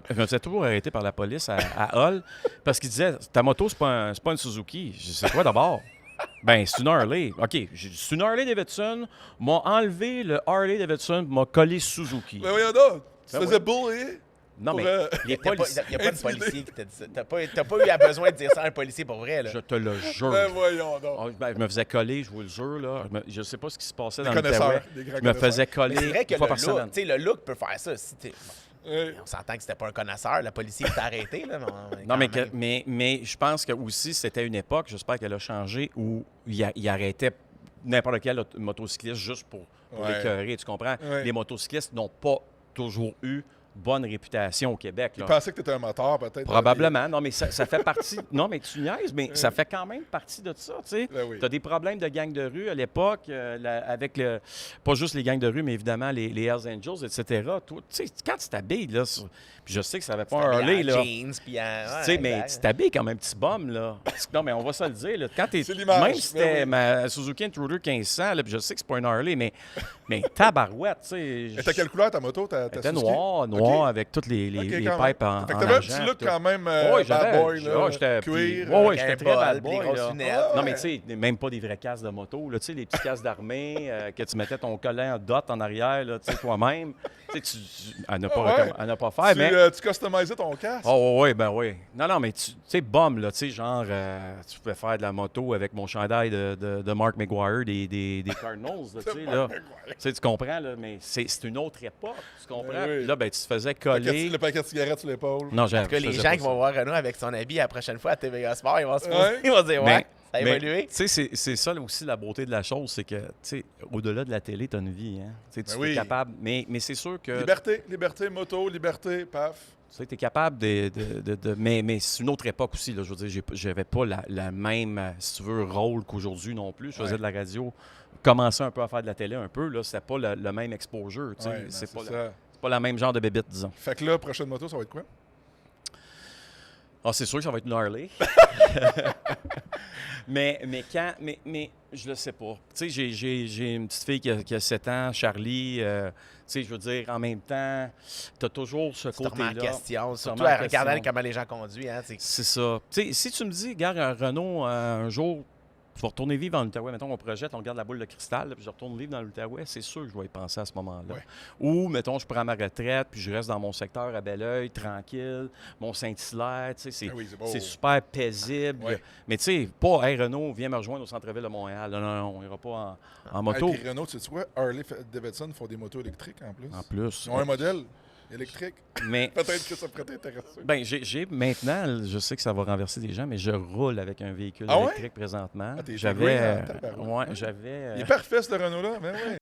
Je me faisais toujours arrêter par la police à Hull parce qu'ils disaient ta moto, c'est pas une Suzuki. Je dis c'est quoi d'abord? Ben, c'est une Harley. OK, j'ai dit, c'est une Harley Davidson. M'a enlevé le Harley Davidson, m'a collé Suzuki. Mais voyons donc, tu te Ben faisais oui. bully. Non, pour, mais les Il n'y a policiers. pas de Intimidé. policier qui t'a dit ça. T'as pas eu besoin de dire ça à un policier pour vrai, là. Je te le jure. Ben voyons donc. Oh, ben, je me faisais coller, je vous le jure. Là. Je sais pas ce qui se passait Des dans connaisseurs, l'Outaouais. des grands Je me connaisseurs. faisais coller Mais c'est vrai que une fois le par look, semaine. tu sais, le look peut faire ça. Si Oui. on s'entend que c'était pas un connaisseur, le policier qui t'a arrêté, là. Non, mais je pense que aussi c'était une époque, j'espère qu'elle a changé, où il arrêtait n'importe quel motocycliste juste pour Ouais. l'écœurer, tu comprends? Ouais. Les motocyclistes n'ont pas toujours eu bonne réputation au Québec. Tu Là. pensais que tu étais un moteur, peut-être. Probablement. Non, mais ça fait partie... Non, mais tu niaises, mais ça fait quand même partie de ça, tu sais. Ben oui. Tu as des problèmes de gangs de rue à l'époque, avec le... Pas juste les gangs de rue, mais évidemment les Hells Angels, etc. Toi, tu sais, quand tu t'habilles, là... Puis je sais que ça n'avait pas un Harley, là. jeans, puis Tu sais, mais tu t'habilles comme un petit bum, là. Non, mais on va se le dire, là. Quand t'es... C'est l'image, Même si c'était ben oui. ma Suzuki Intruder 1500, là, puis je sais que c'est pas une Harley, mais tabarouette, tu sais... Et t'as quelle couleur ta moto? Ta Elle était Suzuki? noire, OK. avec toutes les OK, les quand pipes même. en Fait que t'avais un argent, petit look tout. quand même Ouais, bad boy, là. j'étais cuir. ouais, avec j'étais un très bol, bad puis des boy. grosses là. lunettes. Non, mais tu sais, même pas des vrais casques de moto, là, tu sais, les petits casques d'armée, que tu mettais ton collant en dot en arrière, là, tu sais, toi-même. Tu sais, à ne pas, Ouais. à ne pas faire, Tu, mais... tu customisais ton casque? Oh, oui, ben oui. Non, mais tu sais, bum, là, tu sais, genre, tu pouvais faire de la moto avec mon chandail de Mark McGuire des Cardinals, là, tu sais, là. Tu sais, tu comprends, là, mais c'est une autre époque, tu comprends? Ben oui. Puis là, ben, tu te faisais coller... Le paquet de cigarettes sur l'épaule. Non, En tout cas, les gens qui vont voir Renaud avec son habit la prochaine fois à TVA Sport, ils vont se poser, Ouais. ils vont se dire, ouais, Mais- ça a mais, évolué. Tu sais, c'est ça là, aussi la beauté de la chose, c'est que, tu sais, au-delà de la télé, tu as une vie, hein. Tu sais, tu Ben oui. es capable, mais c'est sûr que Liberté, moto, liberté, paf. tu es capable mais c'est une autre époque aussi, là. Je veux dire, j'avais pas la même, si tu veux, rôle qu'aujourd'hui non plus. Je faisais Ouais. de la radio, commençais un peu à faire de la télé un peu, là. C'était pas le même exposure, tu sais. Ouais, non, c'est pas, ça. c'est pas la même genre de bébite, disons. Fait que là, prochaine moto, ça va être quoi? Ah, c'est sûr que ça va être une Harley. mais je le sais pas. Tu sais, j'ai une petite fille qui a 7 ans, Charlie. Tu sais, je veux dire, en même temps, tu as toujours ce Tu te remets en côté-là. question, te surtout remets en à regarder question. comment les gens conduisent. Hein, C'est ça. Tu sais, si tu me dis, regarde, Renault, un jour, tu vas retourner vivre dans l'Outaouais. Mettons, on projette, on regarde la boule de cristal, là, puis je retourne vivre dans l'Outaouais, c'est sûr que je vais y penser à ce moment-là. Ouais. Ou, mettons, je prends ma retraite, puis je reste dans mon secteur à Belleuil, tranquille, mon Saint-Hilaire, tu sais, c'est... Ben oui, c'est beau. C'est super paisible. Ouais. Mais tu sais, pas, hey Renault, viens me rejoindre au centre-ville de Montréal. Non, on ira pas en moto. Et puis Renault, tu sais quoi? Harley Davidson font des motos électriques en plus. En plus. Ils ont un modèle électrique. Mais Peut-être que ça pourrait t'intéresser. ben, j'ai maintenant, je sais que ça va renverser des gens, mais je roule avec un véhicule Ah ouais? électrique présentement. Ah, t'es J'avais. green en tabarouette. Ouais, j'avais. Il est parfait, ce Renault-là. Mais oui.